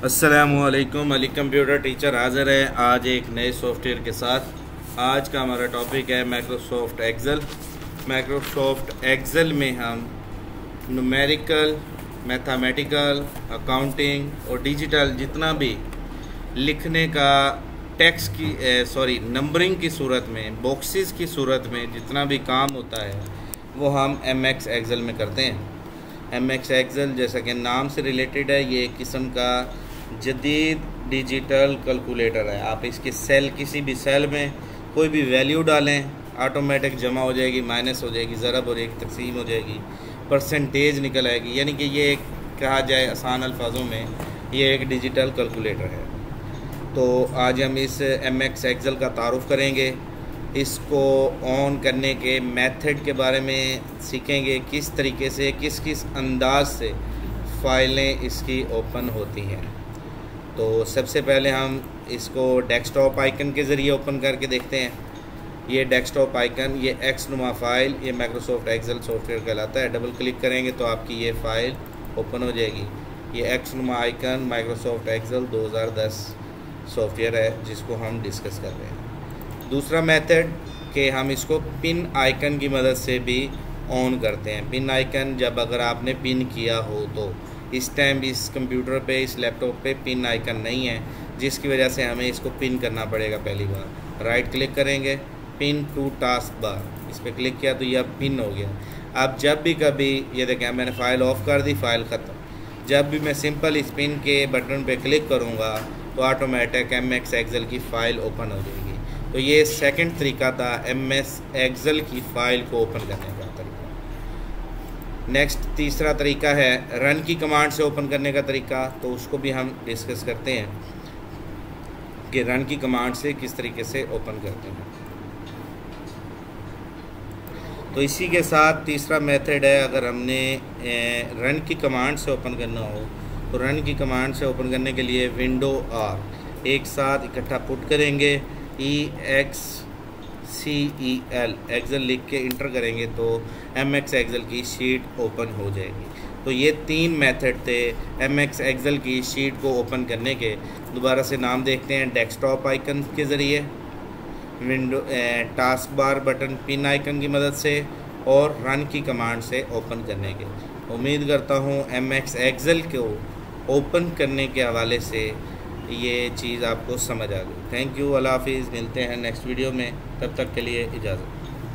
अस्सलामुअलैकुम। Ali computer teacher हाज़िर है आज एक नए सॉफ्टवेयर के साथ। आज का हमारा टॉपिक है माइक्रोसॉफ्ट एक्सेल। माइक्रोसॉफ्ट एक्सेल में हम न्यूमेरिकल, मैथमेटिकल, अकाउंटिंग और डिजिटल जितना भी लिखने का टेक्स्ट की नंबरिंग की सूरत में, बॉक्सेस की सूरत में जितना भी काम होता है वो हम एमएस एक्सेल में करते हैं। एमएस एक्सेल जैसा कि नाम से रिलेटेड है, ये एक किस्म का जदीद डिजिटल कैलकुलेटर है। आप इसके सेल, किसी भी सेल में कोई भी वैल्यू डालें, ऑटोमेटिक जमा हो जाएगी, माइनस हो जाएगी, ज़रब हो जाएगी, तकसीम हो जाएगी, परसेंटेज निकल आएगी। यानी कि ये एक, कहा जाए आसान अल्फाजों में, ये एक डिजिटल कैलकुलेटर है। तो आज हम इस एमएस एक्सेल का तारुफ़ करेंगे, इसको ऑन करने के मेथड के बारे में सीखेंगे, किस तरीके से, किस किस अंदाज से फ़ाइलें इसकी ओपन होती हैं। तो सबसे पहले हम इसको डेस्कटॉप आइकन के ज़रिए ओपन करके देखते हैं। ये डेस्कटॉप आइकन, ये एक्स नुमा फ़ाइल, ये माइक्रोसॉफ्ट एक्सेल सॉफ्टवेयर कहलाता है। डबल क्लिक करेंगे तो आपकी ये फ़ाइल ओपन हो जाएगी। ये एक्स नुमा आइकन माइक्रोसॉफ्ट एक्सेल 2010 सॉफ्टवेयर है जिसको हम डिस्कस कर रहे हैं। दूसरा मेथड कि हम इसको पिन आइकन की मदद से भी ऑन करते हैं। पिन आइकन जब अगर आपने पिन किया हो तो इस टाइम इस कंप्यूटर पे, इस लैपटॉप पे पिन आइकन नहीं है, जिसकी वजह से हमें इसको पिन करना पड़ेगा। पहली बार राइट क्लिक करेंगे, पिन टू टास्क बार, इस पर क्लिक किया तो यह पिन हो गया। अब जब भी कभी, ये देखें मैंने फ़ाइल ऑफ कर दी, फ़ाइल ख़त्म। जब भी मैं सिंपल इस पिन के बटन पे क्लिक करूँगा तो ऑटोमेटिक एमएस एक्सेल की फ़ाइल ओपन हो जाएगी। तो ये सेकंड तरीका था एमएस एक्सेल की फ़ाइल को ओपन करने का तरीका। नेक्स्ट तीसरा तरीका है रन की कमांड से ओपन करने का तरीका। तो उसको भी हम डिस्कस करते हैं कि रन की कमांड से किस तरीके से ओपन करते हैं। तो इसी के साथ तीसरा मेथड है, अगर हमने रन की कमांड से ओपन करना हो तो रन की कमांड से ओपन करने के लिए विंडो आर एक साथ इकट्ठा पुट करेंगे, EXCEL एक्सेल लिख के इंटर करेंगे तो एमएस एक्सेल की शीट ओपन हो जाएगी। तो ये तीन मेथड थे एमएस एक्सेल की शीट को ओपन करने के। दोबारा से नाम देखते हैं, डेस्कटॉप आइकन के ज़रिए, window task bar button pin icon की मदद से, और रन की कमांड से ओपन करने के। उम्मीद करता हूँ एमएस एक्सेल को ओपन करने के हवाले से ये चीज़ आपको समझ आ गई। थैंक यू, अल्लाह हाफिज़। मिलते हैं नेक्स्ट वीडियो में, तब तक के लिए इजाज़त।